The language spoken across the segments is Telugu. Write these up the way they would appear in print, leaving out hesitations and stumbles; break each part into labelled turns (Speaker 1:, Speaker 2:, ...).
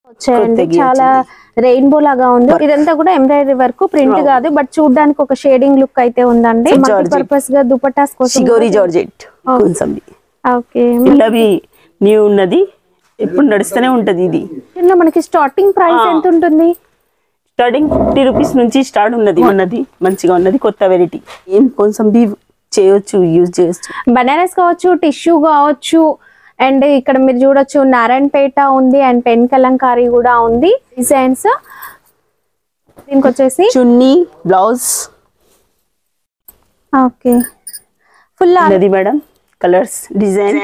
Speaker 1: వచ్చాయండి. చాలా రెయిన్బో లాగా ఉంది. ఇదంతా కూడా ఎంబ్రాయిడరీ వర్క్, ప్రింట్ కాదు, బట్ చూడడానికి ఒక షేడింగ్ లుక్ అయితే ఉందండి. మల్టీ పర్పస్ గా దుపట్టాస్ కోసం
Speaker 2: షిగోరి జార్జెట్ కొంచెం.
Speaker 1: ఓకే,
Speaker 2: ఇలావి న్యూ ఉన్నది, ఎప్పుడు నడుస్తూనే ఉంటది. ఇది
Speaker 1: మనకి స్టార్టింగ్ ప్రైస్ ఎంత ఉంటుంది?
Speaker 2: స్టార్టింగ్ 50 రూపీస్ నుంచి స్టార్ట్ ఉన్నది. ఉన్నది మంచిగా ఉన్నది, కొత్త వెరైటీ. ఏం కొంచెం బి చేయొచ్చు, యూజ్ చేయొచ్చు.
Speaker 1: బనారస్ కావచ్చు, టిష్యూ కావచ్చు, అండ్ ఇక్కడ మీరు చూడొచ్చు నారాయణపేట ఉంది, అండ్ పెన్ కలంకారీ కూడా ఉంది. డిజైన్స్ దీనికి వచ్చేసి
Speaker 2: చున్నీ, బ్లౌజ్.
Speaker 1: ఓకే, ఫుల్
Speaker 2: ఉన్నది madam, colours, design.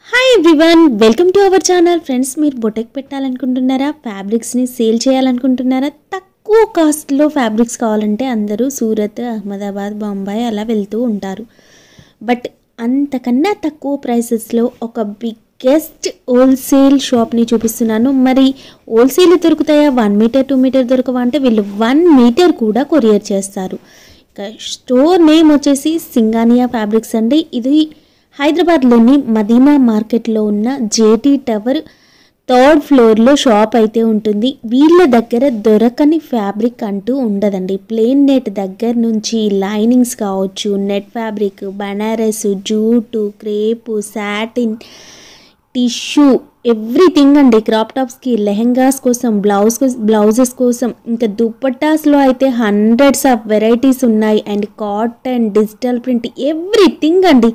Speaker 3: Hi everyone, welcome to our channel. Friends, మీరు బొటెక్ పెట్టాలనుకుంటున్నారా? ఫ్యాబ్రిక్స్ని సేల్ చేయాలనుకుంటున్నారా? తక్కువ కాస్ట్లో ఫ్యాబ్రిక్స్ కావాలంటే అందరూ సూరత్, అహ్మదాబాద్, బొంబాయి అలా వెళ్తూ ఉంటారు. బట్ అంతకన్నా తక్కువ ప్రైసెస్లో ఒక బిగ్గెస్ట్ హోల్సేల్ షాప్ని చూపిస్తున్నాను. మరి హోల్సేల్ దొరుకుతాయా? 1 మీటర్ 2 మీటర్ దొరకవా అంటే వీళ్ళు 1 మీటర్ కూడా కొరియర్ చేస్తారు. ఇక స్టోర్ నేమ్ వచ్చేసి సింగానియా ఫ్యాబ్రిక్స్ అండి. ఇది హైదరాబాద్లోని మదీనా మార్కెట్లో ఉన్న జేటీ టవర్ 3rd ఫ్లోర్లో షాప్ అయితే ఉంటుంది. వీళ్ళ దగ్గర దొరకని ఫ్యాబ్రిక్ అంటూ ఉండదండి. ప్లెయిన్ నెట్ దగ్గర నుంచి లైనింగ్స్ కావచ్చు, net fabric, Banaras, jute, crepe, satin, tissue, everything అండి. క్రాప్ టాప్స్కి, లెహెంగాస్ కోసం, బ్లౌజెస్ కోసం, ఇంకా దుపట్టాస్లో అయితే హండ్రెడ్స్ ఆఫ్ వెరైటీస్ ఉన్నాయి. And cotton, digital print, everything అండి.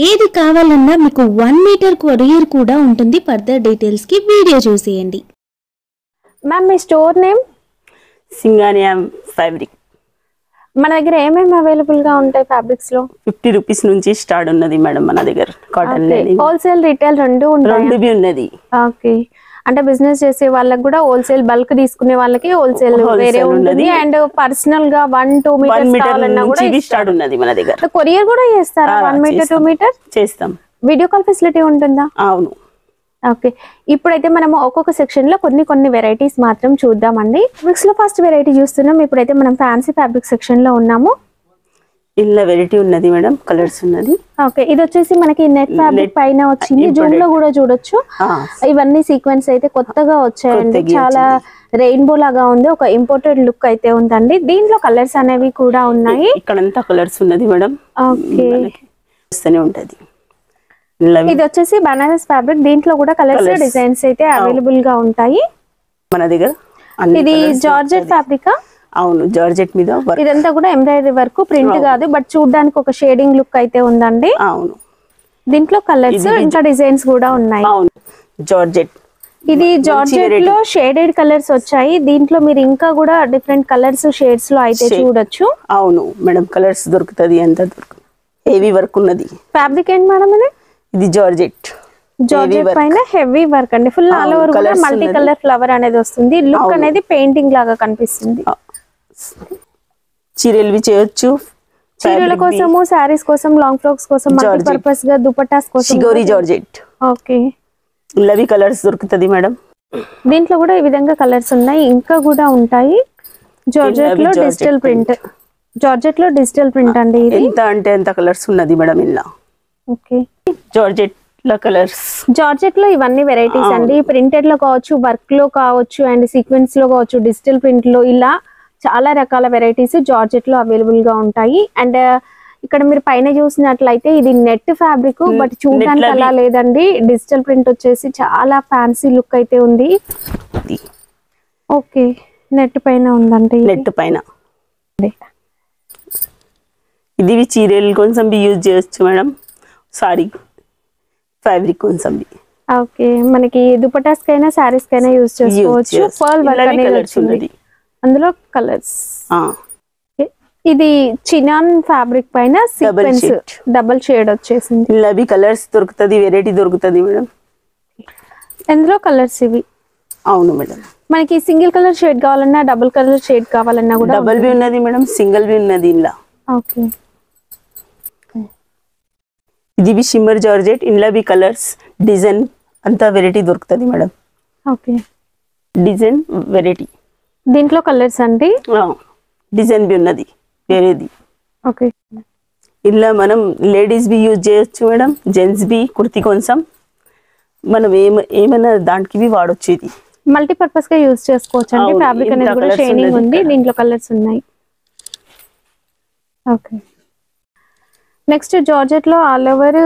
Speaker 3: ఏది కావాలన్నా మీకు 1 మీటర్ కొరియర్ కూడా ఉంటుంది. ఫర్దర్ డీటెయిల్స్కి వీడియో చూసేయండి.
Speaker 1: మ్యామ్, మీ స్టోర్ నేమ్?
Speaker 2: సింగానియా ఫ్యాబ్రిక్.
Speaker 1: మన దగ్గర ఏమేమి అవైలబుల్ గా ఉంటాయి ఫ్యాబ్రిక్స్ లో?
Speaker 2: 50 రూపీస్ నుంచి స్టార్ట్ ఉన్నది మేడం మన దగ్గర. కాటన్,
Speaker 1: హోల్సేల్, రీటైల్ రెండు
Speaker 2: ఉన్నది.
Speaker 1: ఓకే, అంటే బిజినెస్ చేసే వాళ్ళకి కూడా హోల్సేల్, బల్క్ తీసుకునే వాళ్ళకి హోల్సేల్ వేరే ఉంటుంది. అండ్ పర్సనల్ గా 1-2 మీటర్స్ కావాలన్నా కూడా
Speaker 2: స్టార్ట్ ఉన్నది మన దగ్గర.
Speaker 1: కొరియర్ కూడా చేస్తారా? 1 మీటర్ 2 మీటర్
Speaker 2: చేస్తాం.
Speaker 1: వీడియో కాల్ ఫెసిలిటీ ఉంటుందా?
Speaker 2: అవును.
Speaker 1: ఓకే, ఇప్పుడైతే మనం ఒక్కొక్క సెక్షన్ లో కొన్ని వెరైటీస్ మాత్రం చూద్దామండి. ఫ్యాబ్రిక్స్ లో ఫస్ట్ వెరైటీ చూస్తున్నాం. ఇప్పుడైతే మనం ఫ్యాన్సీ ఫ్యాబ్రిక్ సెక్షన్ లో ఉన్నాము.
Speaker 2: ఇలా వెరైటీ ఉన్నది మేడం, కలర్స్ ఉన్నది.
Speaker 1: ఓకే, ఇది వచ్చేసి మనకి నెట్ ఫ్యాబ్రిక్ పైన వచ్చింది. జూమ్ లో కూడా చూడొచ్చు. ఇవన్నీ సీక్వెన్స్ అయితే కొత్తగా వచ్చాయండి. చాలా రెయిన్బో లాగా ఉంది. ఒక ఇంపోర్టెడ్ లుక్ అయితే ఉందండి. దీంట్లో కలర్స్ అనేవి కూడా ఉన్నాయి.
Speaker 2: ఇక్కడంతా కలర్స్ ఉన్నది మేడం.
Speaker 1: ఓకే,
Speaker 2: ఉంటది.
Speaker 1: ఇది వచ్చేసి బనారస్ ఫ్యాబ్రిక్. దీంట్లో కూడా కలర్స్, డిజైన్స్ అయితే అవైలబుల్ గా ఉంటాయి
Speaker 2: మన దగ్గర.
Speaker 1: ఇది జార్జెట్ ఫ్యాబ్రిక్.
Speaker 2: అవును, జార్జెట్ మీద.
Speaker 1: ఇదంతా కూడా ఎంబ్రాయిడరీ వర్క్, ప్రింట్ కాదు, బట్ చూడడానికి ఒక షేడింగ్ లుక్ అయితే ఉందండి.
Speaker 2: అవును,
Speaker 1: దీంట్లో కలర్స్ ఇంకా డిజైన్స్ కూడా ఉన్నాయి.
Speaker 2: అవును, జార్జెట్.
Speaker 1: ఇది జార్జెట్ లో షేడెడ్ కలర్స్ వచ్చాయి. దీంట్లో మీరు ఇంకా కూడా డిఫరెంట్ కలర్స్, షేడ్స్ లో అయితే చూడొచ్చు.
Speaker 2: అవును మేడం, కలర్స్ దొరుకుతుంది. ఎంత దొరుకుతుంది. హెవీ వర్క్ ఉన్నది.
Speaker 1: ఫ్యాబ్రిక్ ఏంటి మేడం ఇది?
Speaker 2: ఇది జార్జెట్
Speaker 1: పైన హెవీ వర్క్ అండి. ఫుల్ ఆల్ ఓవర్ కూడా మల్టీ కలర్ ఫ్లవర్ అనేది వస్తుంది. లుక్ అనేది పెయింటింగ్ లాగా కనిపిస్తుంది.
Speaker 2: చీరలు చేయొచ్చు,
Speaker 1: చీరల కోసము, సారీస్ కోసం, లాంగ్ ఫ్రాక్స్ కోసం, మల్టీ పర్పస్ గా దుపట్టాస్ కోసం.
Speaker 2: షిగోరి జార్జెట్.
Speaker 1: ఓకే,
Speaker 2: ఇలావి కలర్స్ దొరుకుతుంది మేడం.
Speaker 1: దీంట్లో కూడా ఈ విధంగా కలర్స్ ఉన్నాయి, ఇంకా కూడా ఉంటాయి. జార్జెట్ లో డిజిటల్ ప్రింట్ అండి. ఇది
Speaker 2: ఎంత అంటే ఎంత కలర్స్ ఉన్నది మేడం ఇలా.
Speaker 1: ఓకే,
Speaker 2: జార్జెట్ లో కలర్స్.
Speaker 1: జార్జెట్ లో ఇవన్నీ వెరైటీస్ అండి. ప్రింటెడ్ లో కావచ్చు, వర్క్ లో కావచ్చు, అండ్ సీక్వెన్స్ లో కావచ్చు, డిజిటల్ ప్రింట్ లో, ఇలా చాలా రకాల వెరైటీస్ జార్జెట్ లో అవైలబుల్ గా ఉంటాయి. అండ్ ఇక్కడ మీరు పైన చూసినట్లయితే ఇది నెట్ ఫ్యాబ్రిక్, బట్ చూడడానికి అలా లేదండి. డిజిటల్ ప్రింట్ వచ్చేసి చాలా ఫ్యాన్సీ లుక్ అయితే ఉంది. ఓకే, నెట్ పైన ఉందండి.
Speaker 2: నెట్ పైన ఇది చీరలు కొంచెం యూజ్ చేయొచ్చు మేడం. సారీ ఫ్యాబ్రిక్ కొంచెం.
Speaker 1: ఓకే, మనకి దుపట్టాస్ కైనా సారీస్ కైనా యూజ్ చేసుకోవచ్చు. పర్ల్ వర్క్ అనేది వచ్చింది. అందులో కలర్స్. ఇది చినాన్ ఫ్యాబ్రిక్ పైన సీక్వెన్స్ డబుల్ షేడ్ వచ్చేసింది.
Speaker 2: ఇలా కలర్స్ దొరుకుతుంది, వెరైటీ దొరుకుతుంది మేడం.
Speaker 1: ఎందులో కలర్స్ ఇవి?
Speaker 2: అవును మేడం.
Speaker 1: మనకి సింగిల్ కలర్ షేడ్ కావాలన్నా, డబుల్ కలర్ షేడ్ కావాలన్నా కూడా
Speaker 2: డబుల్ బి ఉన్నది మేడం, సింగిల్ బి ఉన్నది ఇలా.
Speaker 1: ఓకే,
Speaker 2: ఇది షిమ్మర్ జార్జెట్. ఇందులో బి కలర్స్, డిజైన్ అంతా వెరైటీ దొరుకుతుంది మేడం.
Speaker 1: Okay,
Speaker 2: design variety.
Speaker 1: దీంట్లో కలర్స్ అండి,
Speaker 2: డిజైన్ బి ఉన్నది వేరేది.
Speaker 1: ఓకే,
Speaker 2: ఇలా మనం లేడీస్ బి యూజ్ చేయొచ్చు మేడం, జెంట్స్ బి కుర్తి కొంచెం మనం ఏమైనా దానికి బి వాడొచ్చు. ఇది
Speaker 1: మల్టీపర్పస్ గా యూజ్ చేసుకోవచ్చు అండి.
Speaker 2: అవును,
Speaker 1: ఫ్యాబ్రిక్
Speaker 2: ఇంత
Speaker 1: అనేది కూడా
Speaker 2: colours
Speaker 1: షైనింగ్
Speaker 2: ఉన్నది
Speaker 1: ఉంది,
Speaker 2: ఇక్కడ.
Speaker 1: దీంట్లో కలర్స్ ఉన్నాయి. ఓకే, నెక్స్ట్ జార్జెట్ లో all over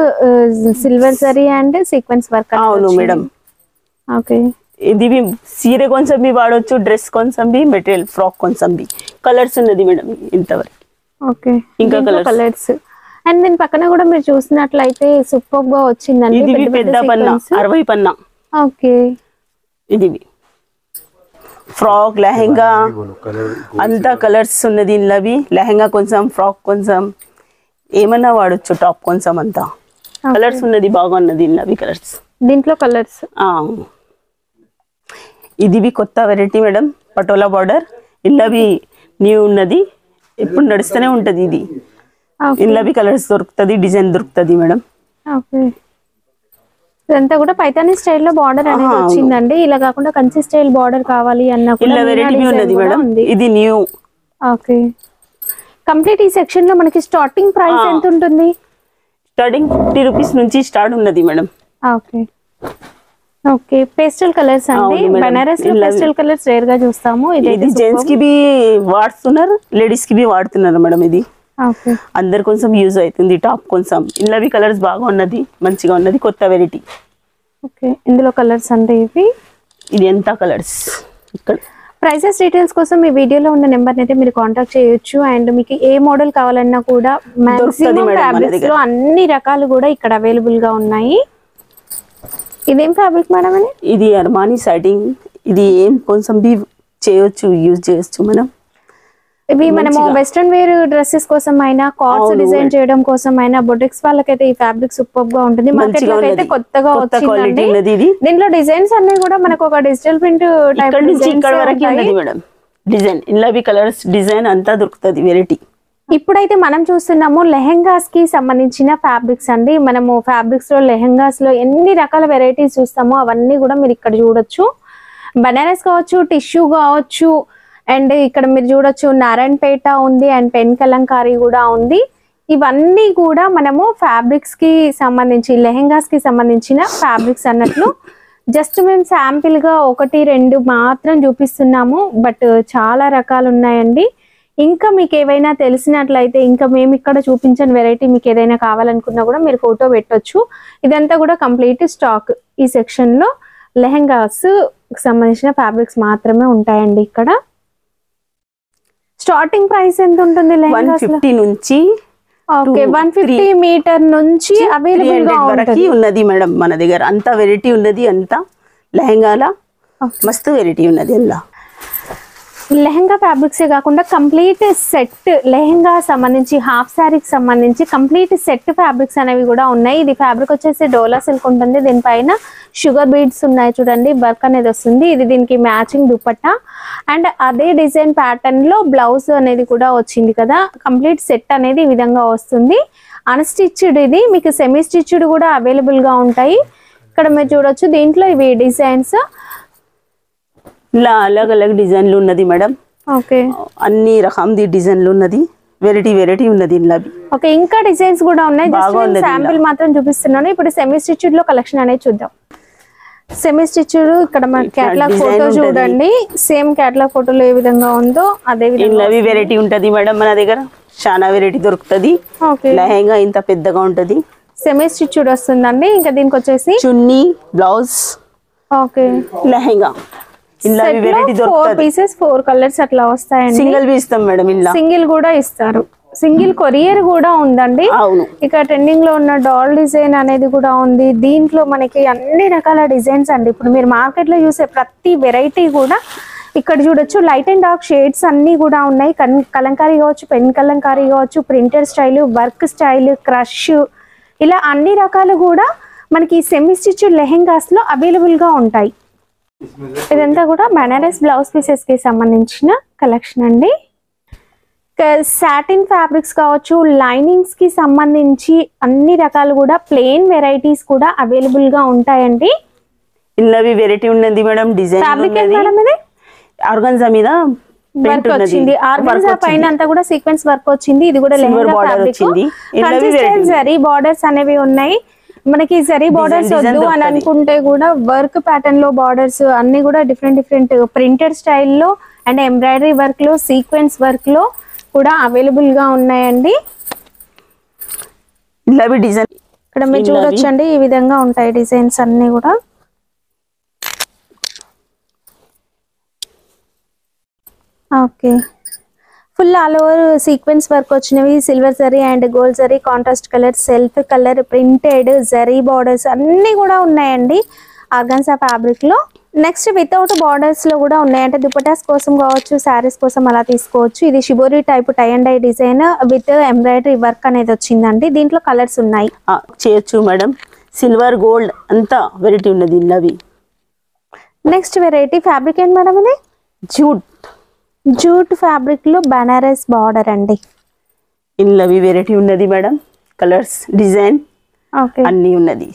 Speaker 1: silver zari and sequence work.
Speaker 2: అవును మేడం.
Speaker 1: ఓకే,
Speaker 2: ఇది సీరే కొంచెం బి వాడవచ్చు, డ్రెస్ కొంచెం బి, మెటీరియల్ ఫ్రాక్ కొంచెం బి. కలర్స్ ఉన్నది మేడం ఇంతవరకు.
Speaker 1: ఓకే,
Speaker 2: ఇంకా
Speaker 1: కలర్స్. అండ్ దీని పక్కన కూడా మీరు చూసినట్లయితే సూపర్ గా వచ్చిందండి.
Speaker 2: ఇది పెద్ద పన్నా, 60 పన్నా.
Speaker 1: ఓకే,
Speaker 2: ఇది ఫ్రాక్ లెహంగా అంతా కలర్స్ ఉన్నది ఇందులో. లెహంగా కొంచెం, ఫ్రాక్ కొంచెం, ఏమన్నా వాడచ్చు, టాప్ కొంచెం, అంతా కలర్స్ ఉన్నది, బాగున్నది ఇందులో కలర్స్.
Speaker 1: దీంట్లో కలర్స్.
Speaker 2: ఇది కొత్త వెరైటీ మేడం, పటోలా బార్డర్. ఇందులో న్యూ ఉన్నది, ఎప్పుడు నడుస్తూనే ఉంటది. ఇది ఇందులో కలర్స్ దొరుకుతుంది, డిజైన్ దొరుకుతుంది మేడం.
Speaker 1: ఓకే, ఇదంతా కూడా పైతానీ స్టైల్లో బార్డర్ అనేది వచ్చిందండి. ఇలా కాకుండా కంచి స్టైల్ బార్డర్ కావాలి అన్న కూడా
Speaker 2: ఇలా వెరైటీ ఉన్నది మేడం, ఇది న్యూ.
Speaker 1: ఓకే, కంప్లీట్ ఈ సెక్షన్ లో మనకి స్టార్టింగ్ ప్రైస్ ఎంత ఉంటుంది?
Speaker 2: స్టార్టింగ్ 50 రూపీస్ నుంచి స్టార్ట్ ఉన్నది madam.
Speaker 1: Okay, okay, pastel colours అండి. బనారస్ లో పేస్టల్ కలర్స్ రేర్ గా చూస్తాము.
Speaker 2: ఇది జెంట్స్ కి బి వాడుతున్నారు, లేడీస్ కి బి వాడుతున్నారు మేడం. ఇది
Speaker 1: ఓకే,
Speaker 2: అందరు కొంచెం యూజ్ అవుతుంది. టాప్ కొంచెం, ఇందులో కలర్స్ బాగా ఉన్నది, మంచిగా ఉన్నది, కొత్త వెరైటీ.
Speaker 1: ఓకే, ఇందులో కలర్స్ అంటే ఇవి.
Speaker 2: ఇది ఎంత కలర్స్. ఇక్కడ
Speaker 1: ప్రైసెస్ డీటెయిల్స్ కోసం ఈ వీడియోలో ఉన్న నెంబర్ అయితే మీరు కాంటాక్ట్ చేయొచ్చు. అండ్ మీకు ఏ మోడల్ కావాలన్నా కూడా మాక్సిమం ఫ్యాబ్రిక్స్ లో అన్ని రకాలు కూడా ఇక్కడ అవైలబుల్ గా ఉన్నాయి. ఇదేం ఫ్యాబ్రిక్ మేడం అని?
Speaker 2: ఇది అర్మానీ సైటింగ్. ఇది ఏం కొంచెం బి చేయొచ్చు, యూజ్ చేయొచ్చు మనం.
Speaker 1: ఇవి మనము వెస్ట్రన్ వేర్ డ్రెస్సెస్ కోసం అయినా, కార్డ్స్ డిజైన్ చేయడం కోసం అయినా, బొటిక్స్ వాళ్ళకైతే ఈ ఫ్యాబ్రిక్ సూపర్ గా ఉంటుంది. మార్కెట్ లో అయితే కొత్తగా వచ్చిందండి. దీంట్లో డిజైన్స్ అన్ని కూడా మనకు ఒక డిజిటల్ ప్రింట్ టైప్
Speaker 2: ఇక్కడ వరకు ఉన్నది మేడం డిజైన్. ఇందులో కలర్స్, డిజైన్ అంతా దొరుకుతుంది వెరైటీ.
Speaker 1: ఇప్పుడైతే మనం చూస్తున్నాము లెహెంగాస్ కి సంబంధించిన ఫ్యాబ్రిక్స్ అండి. మనము ఫ్యాబ్రిక్స్ లో లెహెంగాస్ లో ఎన్ని రకాల వెరైటీస్ చూస్తామో అవన్నీ కూడా మీరు ఇక్కడ చూడొచ్చు. బనారస్ కావచ్చు, టిష్యూ కావచ్చు, అండ్ ఇక్కడ మీరు చూడొచ్చు నారాయణపేట ఉంది, అండ్ పెన్ కలంకారీ కూడా ఉంది. ఇవన్నీ కూడా మనము ఫ్యాబ్రిక్స్ కి సంబంధించి, లెహెంగాస్ కి సంబంధించిన ఫ్యాబ్రిక్స్ అన్నట్లు. జస్ట్ మేము శాంపిల్ గా 1-2 మాత్రం చూపిస్తున్నాము, బట్ చాలా రకాలు ఉన్నాయండి. ఇంకా మీకు ఏవైనా తెలిసినట్లయితే, ఇంకా మేము ఇక్కడ చూపించిన వెరైటీ మీకు ఏదైనా కావాలనుకున్నా కూడా మీరు ఫోటో పెట్టొచ్చు. ఇదంతా కూడా కంప్లీట్ స్టాక్. ఈ సెక్షన్ లో లెహెంగాస్ సంబంధించిన ఫ్యాబ్రిక్స్ మాత్రమే ఉంటాయండి. ఇక్కడ స్టార్టింగ్ ప్రైస్ ఎంత ఉంటుంది?
Speaker 2: 150 నుంచి,
Speaker 1: ఓకే, 150 మీటర్ నుంచి అవైలబుల్ గా
Speaker 2: ఉన్నది మేడం మన దగ్గర. అంత వెరైటీ ఉన్నది, అంత లెహంగాల మస్తు వెరైటీ ఉన్నది. అందులో
Speaker 1: లెహంగా ఫ్యాబ్రిక్సే కాకుండా కంప్లీట్ సెట్, లెహంగా సంబంధించి, హాఫ్ శారీకి సంబంధించి కంప్లీట్ సెట్ ఫ్యాబ్రిక్స్ అనేవి కూడా ఉన్నాయి. ఇది ఫ్యాబ్రిక్ వచ్చేసి డోలా సిల్క్ ఉంటుంది. దీనిపైన షుగర్ బీడ్స్ ఉన్నాయి చూడండి, వర్క్ అనేది వస్తుంది. ఇది దీనికి మ్యాచింగ్ దుపట్టా, అండ్ అదే డిజైన్ ప్యాటర్న్ లో బ్లౌజ్ అనేది కూడా వచ్చింది కదా. కంప్లీట్ సెట్ అనేది ఈ విధంగా వస్తుంది. అన్స్టిచ్డ్ ఇది, మీకు సెమీ స్టిచ్డ్ కూడా అవైలబుల్ గా ఉంటాయి. ఇక్కడ మీరు చూడొచ్చు. దీంట్లో ఇవి డిజైన్స్
Speaker 2: ఇలా అలగ్ అలగ్ డిజైన్లు ఉన్నది మేడం.
Speaker 1: ఓకే,
Speaker 2: అన్ని రకంది డిజైన్లు ఉన్నది, వెరైటీ వెరైటీ ఉన్నది ఇందులో.
Speaker 1: ఓకే, ఇంకా డిజైన్స్ కూడా ఉన్నాయి. జస్ట్ శాంపిల్ మాత్రం చూపిస్తున్నాను. ఇప్పుడు సెమీ స్టిచ్డ్ లో కలెక్షన్ అనేది చూద్దాం. సెమీ స్టిచ్డ్ ఇక్కడ మన కేటలాగ్ ఫోటో చూడండి. సేమ్ కేటలాగ్ ఫోటోలో ఏ విధంగా ఉందో అదే విధంగా
Speaker 2: వెరైటీ ఉంటది మేడం మన దగ్గర. చాలా వెరైటీ దొరుకుతుంది. లెహంగా ఇంత పెద్దగా ఉంటది,
Speaker 1: సెమీ స్టిచ్డ్ వస్తుందండి. ఇంకా దీనికి వచ్చేసి
Speaker 2: చున్నీ, బ్లౌజ్,
Speaker 1: ఓకే,
Speaker 2: లెహంగా. ఇందులో వెరైటీ దొరుకుతుంది.
Speaker 1: 4 పీసెస్ 4 కలర్స్ అట్లా వస్తాయండి.
Speaker 2: సింగిల్ పీస్ ఇస్తాం మేడం. ఇందులో
Speaker 1: సింగిల్ కూడా ఇస్తారు. సింగిల్ కొరియర్ కూడా ఉందండి.
Speaker 2: అవును,
Speaker 1: ఇక ట్రెండింగ్ లో ఉన్న డాల్ డిజైన్ అనేది కూడా ఉంది. దీంట్లో మనకి అన్ని రకాల డిజైన్స్ అండి. ఇప్పుడు మీరు మార్కెట్ లో చూసే ప్రతి వెరైటీ కూడా ఇక్కడ చూడొచ్చు. లైట్ అండ్ డార్క్ షేడ్స్ అన్ని కూడా ఉన్నాయి. కలంకారీ కావచ్చు, పెన్ కలంకారీ కావచ్చు, printed style, work style, crush, ఇలా అన్ని రకాలు కూడా మనకి సెమీ స్టిచ్డ్ లెహెంగాస్ లో అవైలబుల్ గా ఉంటాయి. ఇదంతా కూడా బనారస్ బ్లౌజ్ పీసెస్ కి సంబంధించిన కలెక్షన్ అండి. సాటిన్ ఫ్యాబ్రిక్స్ కావచ్చు, లైనింగ్స్ కి సంబంధించి అన్ని రకాలు కూడా ప్లెయిన్ వెరైటీస్ కూడా అవైలబుల్ గా ఉంటాయండి.
Speaker 2: ఇల్లవి వెరైటీ ఉన్నది మేడం. డిజైన్
Speaker 1: ఫ్యాబ్రిక్ మేడం ఇది
Speaker 2: ఆర్గన్జా మీద
Speaker 1: వర్క్ వచ్చింది. ఆర్గన్జా పైన అంతా కూడా సీక్వెన్స్ వర్క్ వచ్చింది. ఇది కూడా lehenga fabric. Consistent zari borders అనేవి ఉన్నాయి. మనకి జరీ బార్డర్స్ వద్దు అని అనుకుంటే కూడా వర్క్ ప్యాటర్న్ లో బార్డర్స్ అన్ని కూడా డిఫరెంట్ డిఫరెంట్ ప్రింటెడ్ స్టైల్లో అండ్ ఎంబ్రాయిడరీ వర్క్ లో సీక్వెన్స్ వర్క్ లో కూడా అవైలబుల్ గా ఉన్నాయండి.
Speaker 2: ఇలా డిజైన్
Speaker 1: ఇక్కడ మీరు చూడొచ్చండి, ఈ విధంగా ఉంటాయి డిజైన్స్ అన్ని కూడా. Okay, full all over sequence work వచ్చినవి, silver zari and gold zari, contrast colour, self colour, printed zari borders అన్ని కూడా ఉన్నాయండి ఆర్గాన్జా ఫ్యాబ్రిక్ లో. నెక్స్ట్ వితౌట్ బార్డర్స్ లో కూడా ఉన్నాయి, అంటే దుపటాస్ కోసం కావచ్చు, శారీస్ కోసం అలా తీసుకోవచ్చు. ఇది shibori type tie and dye design with embroidery work అనేది వచ్చిందండి. దీంట్లో కలర్స్ ఉన్నాయి,
Speaker 2: చేయొచ్చు మేడం. సిల్వర్ గోల్డ్ అంతా వెరైటీ ఉన్నది ఇల్లవి.
Speaker 1: నెక్స్ట్ వెరైటీ ఫ్యాబ్రిక్ ఏంటి మేడం? ఇది జూట్ ఫ్యాబ్రిక్ లో బనారస్ బార్డర్ అండి.
Speaker 2: ఇల్లవి వెరైటీ ఉన్నది మేడం, కలర్స్ డిజైన్
Speaker 1: ఓకే
Speaker 2: అన్ని ఉన్నది.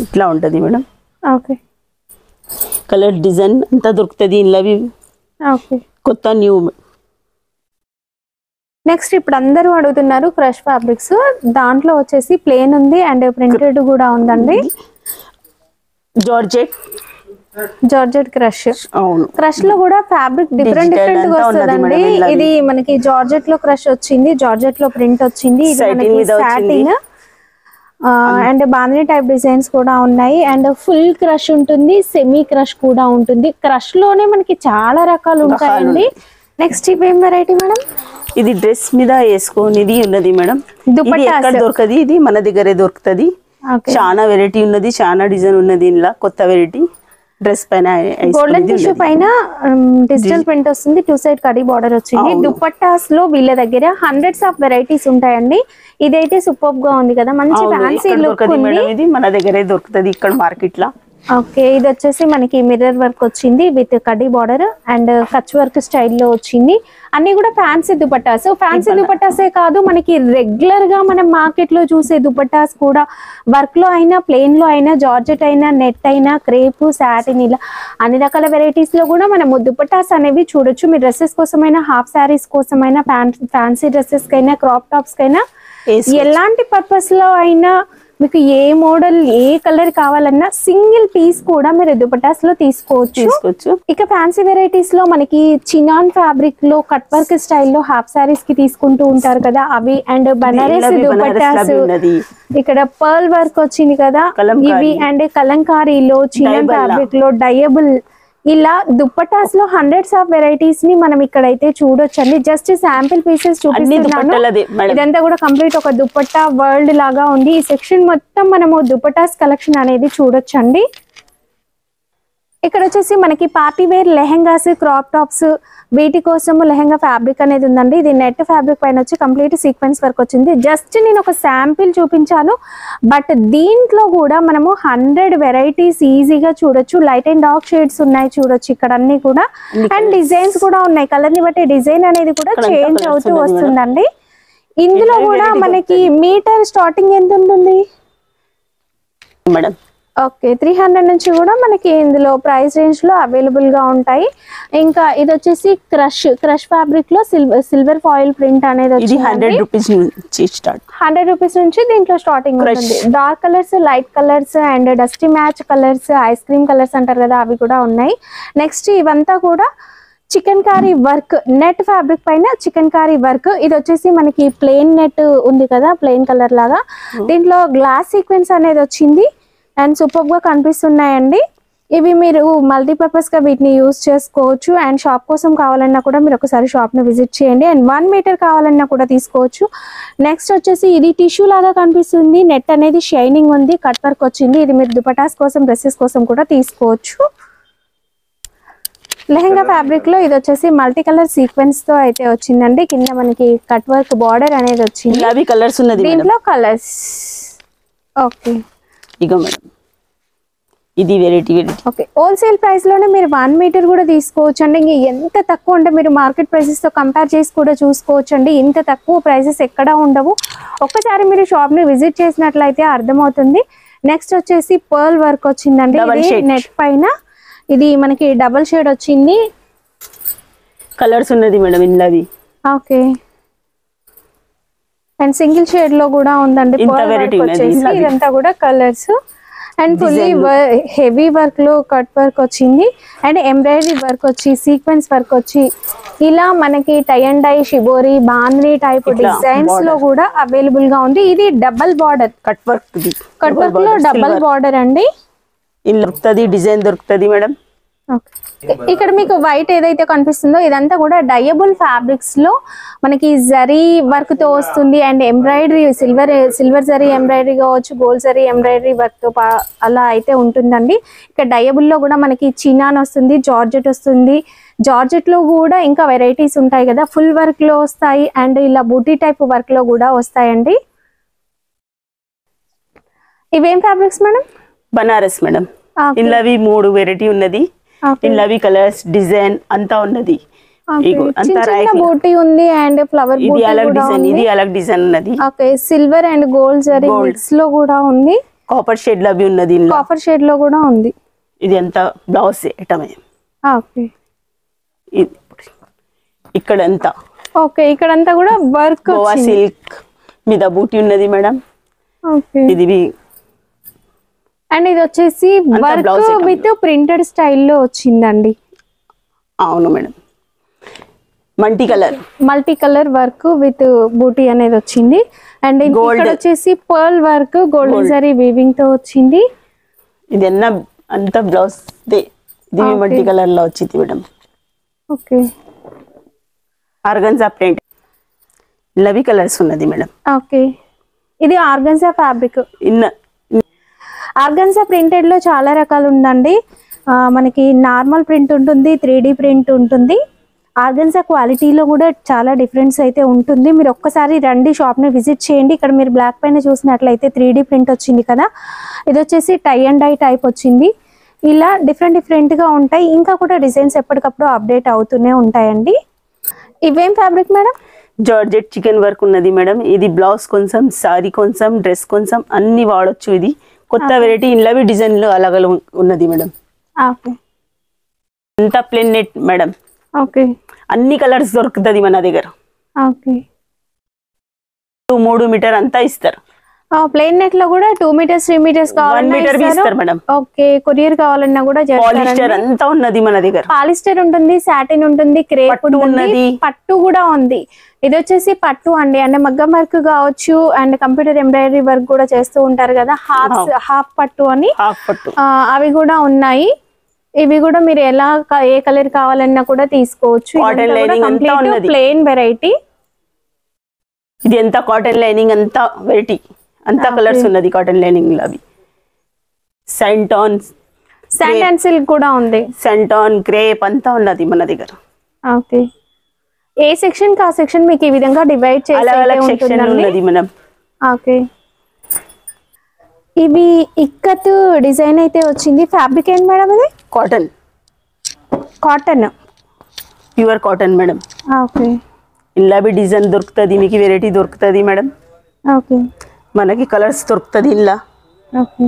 Speaker 2: ఇట్లా ఉంటది మేడం.
Speaker 1: ఓకే,
Speaker 2: కలర్ డిజైన్ అంతా దొరుకుతుంది ఇల్లవి.
Speaker 1: ఓకే,
Speaker 2: కొత్త న్యూ.
Speaker 1: నెక్స్ట్ ఇప్పుడు అందరూ అడుగుతున్నారు క్రష్ ఫ్యాబ్రిక్స్, దాంట్లో వచ్చేసి ప్లేన్ ఉంది అండ్ ప్రింటెడ్ కూడా ఉందండి. Georgette crush.
Speaker 2: అవును,
Speaker 1: క్రష్ లో కూడా ఫ్యాబ్రిక్ డిఫరెంట్ డిఫరెంట్ గా వస్తుందండి. ఇది మనకి జార్జెట్ లో క్రష్ వచ్చింది, జార్జెట్ లో ప్రింట్ వచ్చింది, ఇది మనకి satin and bandhani type designs కూడా ఉన్నాయి. అండ్ ఫుల్ క్రష్ ఉంటుంది, సెమీ క్రష్ కూడా ఉంటుంది. క్రష్ లోనే మనకి చాలా రకాలు ఉంటాయండి. నెక్స్ట్ ఇవేం వెరైటీ మేడం?
Speaker 2: ఇది డ్రెస్ మీద వేసుకునేది ఉన్నది మేడం. ఇది ఎక్కడ దొరకది, ఇది మన దగ్గరే దొరుకుతుంది. చాలా వెరైటీ ఉన్నది, చాలా డిజైన్ ఉన్నది. ఇలా కొత్త వెరైటీ డ్రెస్ పైన
Speaker 1: గోల్డెన్ టిష్యూ పైన డిజిటల్ ప్రింట్ వస్తుంది, 2 సైడ్ కడీ బార్డర్ వచ్చింది. దుపట్టాస్ లో వీళ్ళ దగ్గర హండ్రెడ్స్ ఆఫ్ వెరైటీస్ ఉంటాయండి. ఇదైతే సూపర్ గా ఉంది కదా, మంచి ఫ్యాన్సీ లుక్ ఉంది.
Speaker 2: ఇది మన దగ్గరే దొరుకుతుంది ఇక్కడ మార్కెట్ లో.
Speaker 1: ఓకే, ఇది వచ్చేసి మనకి మిర్రర్ వర్క్ వచ్చింది విత్ కడ్డీ బార్డర్ అండ్ కచ్ వర్క్ స్టైల్లో వచ్చింది. అన్ని కూడా ఫ్యాన్సీ దుపట్టాస్. ఫ్యాన్సీ దుపట్టాసే కాదు, మనకి రెగ్యులర్ గా మనం మార్కెట్ లో చూసే దుపట్టాస్ కూడా వర్క్ లో అయినా, ప్లెయిన్ లో అయినా, జార్జెట్ అయినా, నెట్ అయినా, క్రేప్, సాటిన్, ఇలా అన్ని రకాల వెరైటీస్ లో కూడా మనము దుపట్టాస్ అనేవి చూడొచ్చు. మీ డ్రెస్సెస్ కోసమైనా, హాఫ్ శారీస్ కోసమైనా, ఫ్యాన్సీ డ్రెస్సెస్ కైనా, క్రాప్ టాప్స్ కైనా, ఎలాంటి పర్పస్ లో అయినా మీకు ఏ మోడల్ ఏ కలర్ కావాలన్నా సింగిల్ పీస్ కూడా మీరు దుపట్టాస్ లో తీసుకోవచ్చు. ఇక ఫ్యాన్సీ వెరైటీస్ లో మనకి చినాన్ ఫ్యాబ్రిక్ లో కట్ వర్క్ స్టైల్లో హాఫ్ సారీస్ కి తీసుకుంటూ ఉంటారు కదా, అవి అండ్ బనారస్ దుపట్టాస్. ఇక్కడ పర్ల్ వర్క్ వచ్చింది కదా ఇవి, అండ్ కలంకారీలో చినాన్ ఫ్యాబ్రిక్ లో డయబుల్, ఇలా దుపట్టాస్ లో హండ్రెడ్స్ ఆఫ్ వెరైటీస్ ని మనం ఇక్కడైతే చూడొచ్చండి. జస్ట్ శాంపిల్ పీసెస్ చూపిస్తున్నాను. ఇదంతా కూడా కంప్లీట్ ఒక దుపట్టా వరల్డ్ లాగా ఉంది. ఈ సెక్షన్ మొత్తం మనము దుపట్టాస్ కలెక్షన్ అనేది చూడొచ్చండి. ఇక్కడ వచ్చేసి మనకి party wear lehengas, crop tops, వీటి కోసం లెహెంగా ఫ్యాబ్రిక్ అనేది ఉందండి. ఇది నెట్ ఫ్యాబ్రిక్ పైన వచ్చి కంప్లీట్ సీక్వెన్స్ వర్క్ వచ్చింది. జస్ట్ నేను ఒక శాంపిల్ చూపించాను, బట్ దీంట్లో కూడా మనము 100 వెరైటీస్ ఈజీగా చూడొచ్చు. లైట్ అండ్ డార్క్ షేడ్స్ ఉన్నాయి చూడొచ్చు ఇక్కడ అన్ని కూడా. అండ్ డిజైన్స్ కూడా ఉన్నాయి, కలర్ ని బట్టి డిజైన్ అనేది కూడా చేంజ్ అవుతూ వస్తుందండి. ఇందులో కూడా మనకి మీటర్ స్టార్టింగ్ ఎంత ఉంటుంది
Speaker 2: మేడం?
Speaker 1: ఓకే, 300 నుంచి కూడా మనకి ఇందులో ప్రైస్ రేంజ్ లో అవైలబుల్ గా ఉంటాయి. ఇంకా ఇది వచ్చేసి క్రష్ ఫ్యాబ్రిక్ లో సిల్వర్ ఫాయిల్ ప్రింట్ అనేది వచ్చి
Speaker 2: 100 రూపీస్ నుంచి స్టార్ట్.
Speaker 1: 100 రూపీస్ నుంచి దీంట్లో స్టార్టింగ్ ఉంటుంది. Dark colours, light colours and dusty match colours, ice cream colours అంటారు కదా, అవి కూడా ఉన్నాయి. నెక్స్ట్ ఇవంతా కూడా chikankari work, net fabric పైన చికెన్ కారీ వర్క్. ఇది వచ్చేసి మనకి ప్లెయిన్ నెట్ ఉంది కదా, ప్లెయిన్ కలర్ లాగా, దీంట్లో గ్లాస్ సీక్వెన్స్ అనేది వచ్చింది అండ్ సూపర్ గా కనిపిస్తున్నాయండి. ఇవి మీరు మల్టీపర్పస్ గా వీటిని యూజ్ చేసుకోవచ్చు. అండ్ షాప్ కోసం కావాలన్నా కూడా మీరు ఒకసారి షాప్ ని విజిట్ చేయండి. అండ్ 1 మీటర్ కావాలన్నా కూడా తీసుకోవచ్చు. నెక్స్ట్ వచ్చేసి ఇది టిష్యూ లాగా కనిపిస్తుంది, నెట్ అనేది షైనింగ్ ఉంది, కట్ వర్క్ వచ్చింది. ఇది మీరు దుపటాస్ కోసం, డ్రెస్సెస్ కోసం కూడా తీసుకోవచ్చు. లెహంగా ఫ్యాబ్రిక్ లో ఇది వచ్చేసి మల్టీ కలర్ సీక్వెన్స్ తో అయితే వచ్చిందండి. కింద మనకి కట్ వర్క్ బార్డర్ అనేది వచ్చింది.
Speaker 2: కలర్స్ ఉన్నది
Speaker 1: దీంట్లో కలర్స్. ఓకే,
Speaker 2: ఇగో మేడం ఇది వెరైటీ.
Speaker 1: ఓకే, హోల్సేల్ ప్రైస్ లోనే మీరు 1 మీటర్ కూడా తీసుకోవచ్చు అండి. ఇంక ఎంత తక్కువ అంటే మీరు మార్కెట్ ప్రైసెస్ తో కంపేర్ చేసి కూడా చూసుకోవచ్చు అండి. ఇంత తక్కువ ప్రైసెస్ ఎక్కడా ఉండవు. ఒక్కసారి మీరు షాప్ ని విజిట్ చేసినట్లయితే అర్థమవుతుంది. నెక్స్ట్ వచ్చేసి పర్ల్ వర్క్ వచ్చిందండి, నెట్ పైన. ఇది మనకి డబల్ షేడ్ వచ్చింది,
Speaker 2: కలర్స్ ఉన్నది మేడం ఇందులో.
Speaker 1: ఓకే, అండ్ సింగిల్ షేడ్ లో కూడా ఉందండి.
Speaker 2: ఇంత
Speaker 1: Pearl work
Speaker 2: variety ఉన్నది
Speaker 1: వచ్చేసి
Speaker 2: ఇందులో.
Speaker 1: ఇదంతా కూడా colours and fully heavy work లో కట్ వర్క్ వచ్చింది అండ్ ఎంబ్రాయిడరీ వర్క్ వచ్చి సీక్వెన్స్ వర్క్ వచ్చి ఇలా మనకి టై అండ్ డై షిబోరి బాంద్రీ టైప్
Speaker 2: ఇట్లా
Speaker 1: డిజైన్స్ లో కూడా అవైలబుల్ గా ఉంది. ఇది double border
Speaker 2: cut work,
Speaker 1: cut work లో డబల్ బార్డర్ అండి.
Speaker 2: ఇలా దొరుకుతుంది, డిజైన్ దొరుకుతుంది మేడం.
Speaker 1: ఇక్కడ మీకు వైట్ ఏదైతే కనిపిస్తుందో ఇదంతా కూడా డయబుల్ ఫ్యాబ్రిక్స్ లో మనకి జరీ వర్క్ తో వస్తుంది and embroidery silver zari embroidery కావచ్చు, గోల్డ్ జరీ ఎంబ్రాయిడరీ వర్క్ తో అలా అయితే ఉంటుందండి. ఇక్కడ డయబుల్ లో కూడా మనకి చినాన్ వస్తుంది, జార్జెట్ వస్తుంది. జార్జెట్ లో కూడా ఇంకా వెరైటీస్ ఉంటాయి కదా, ఫుల్ వర్క్ లో వస్తాయి అండ్ ఇలా బూటీ టైప్ వర్క్ లో కూడా వస్తాయండి. ఇవేం ఫ్యాబ్రిక్స్ మేడం?
Speaker 2: బనారస్ మేడం. ఇల్లవి 3 వెరైటీ ఉన్నది. ఇల్లవి కలర్స్ డిజైన్ అంతా ఉన్నది.
Speaker 1: బూటీ ఉంది అండ్ ఫ్లవర్
Speaker 2: ఇది అలగ్ డిజైన్, ఇది అలగ్ డిజైన్ ఉన్నది.
Speaker 1: Okay, silver and gold zari mix లో కూడా ఉంది.
Speaker 2: కాపర్ షేడ్ లవి ఉన్నది,
Speaker 1: కాపర్ షేడ్ లో కూడా ఉంది.
Speaker 2: ఇది ఎంత బ్లౌజ్ ఐటమ్.
Speaker 1: ఓకే,
Speaker 2: ఇక్కడ ఎంత
Speaker 1: ఓకే, ఇక్కడంతా కూడా వర్క్
Speaker 2: గోవా సిల్క్ మీద బూటీ ఉన్నది మేడం.
Speaker 1: ఓకే,
Speaker 2: ఇది
Speaker 1: అండ్ ఇది వచ్చేసి వర్క్ విత్ ప్రింటెడ్ స్టైల్లో వచ్చిందండి.
Speaker 2: అవును madam, multi colour
Speaker 1: work with booti అనేది వచ్చింది అండ్ ఇక్కడ వచ్చేసి pearl work golden zari weaving తో వచ్చింది.
Speaker 2: ఇది అంత బ్లౌజ్ ఇది మల్టీ కలర్ లో వచ్చింది మేడం.
Speaker 1: ఓకే,
Speaker 2: ఆర్గన్జా ప్రింట్ లవి కలర్స్ ఉన్నది మేడం.
Speaker 1: ఓకే, ఇది ఆర్గన్జా ఫ్యాబ్రిక్. ఆర్గన్జా ప్రింటెడ్ లో చాలా రకాలు ఉందండి. మనకి నార్మల్ ప్రింట్ ఉంటుంది, 3D ప్రింట్ ఉంటుంది. ఆర్గన్జా క్వాలిటీలో కూడా చాలా డిఫరెన్స్ అయితే ఉంటుంది. మీరు ఒక్కసారి రండి, షాప్ని విజిట్ చేయండి. ఇక్కడ మీరు బ్లాక్ పైన చూసినట్లయితే 3D ప్రింట్ వచ్చింది కదా, ఇది వచ్చేసి టై అండ్ డై టైప్ వచ్చింది. ఇలా డిఫరెంట్గా ఉంటాయి. ఇంకా కూడా డిజైన్స్ ఎప్పటికప్పుడు అప్డేట్ అవుతూనే ఉంటాయండి. ఇవేం fabric madam?
Speaker 2: Georgette chicken work ఉన్నది మేడం. ఇది బ్లౌజ్ కొంచెం, సారీ కొంచెం, డ్రెస్ కొంచెం అన్ని వాడొచ్చు. ఇది కొత్త వెరైటీ ఇన్లవి డిజైన్ లో అలాగ ఉన్నది మేడం. అంతా ప్లేన్ నెట్ మేడం.
Speaker 1: ఓకే,
Speaker 2: అన్ని కలర్స్ దొరుకుతుంది మన దగ్గర.
Speaker 1: ఓకే,
Speaker 2: 3 మీటర్ అంతా ఇస్తారు.
Speaker 1: ప్లేన్ నెట్ లో కూడా 2 మీటర్స్ 3 మీటర్స్ కావాలన్నా
Speaker 2: 1 మీటర్ ఇస్తారు మేడం.
Speaker 1: ఓకే, కొరియర్ కావాలన్నా కూడా
Speaker 2: పాలిస్టర్ అంతా ఉన్నది మన దగ్గర.
Speaker 1: పాలిస్టర్ ఉంటుంది, సాటిన్ ఉంటుంది, క్రేప్ ఉంటుంది, పట్టు కూడా ఉంది. ఇది వచ్చేసి పట్టు అండి, అంటే మగ్గం వర్క్ కావచ్చు అండ్ కంప్యూటర్ ఎంబ్రాయిడరీ వర్క్ కూడా చేస్తూ ఉంటారు కదా, హాఫ్ పట్టు అని, అవి కూడా ఉన్నాయి. ఇవి కూడా మీరు ఏ కలర్ కావాలన్నా కూడా తీసుకోవచ్చు. Plain variety.
Speaker 2: ఇది ఎంత కాటన్ లైనింగ్ అంతా వెరైటీ, అంతా కలర్స్ ఉన్నది కాటన్ లైనింగ్ లో. అవి శాండ్ అండ్
Speaker 1: సిల్క్ కూడా ఉంది,
Speaker 2: శాంటాన్ క్రేప్ అంతా ఉన్నది మన దగ్గర.
Speaker 1: ఓకే, ఏ సెక్షన్ కా సెక్షన్ మీకు ఈ విధంగా డివైడ్ చేసి
Speaker 2: మేడం.
Speaker 1: ఓకే, ఇవి ఇక్కత్ డిజైన్ అయితే వచ్చింది. ఫ్యాబ్రిక్ ఏంటి మేడం? ఇది
Speaker 2: cotton pure cotton madam.
Speaker 1: Okay,
Speaker 2: ఇలా డిజైన్ దొరుకుతుంది మీకు, వెరైటీ దొరుకుతుంది మేడం.
Speaker 1: ఓకే,
Speaker 2: మనకి కలర్స్ దొరుకుతుంది ఇలా.
Speaker 1: ఓకే.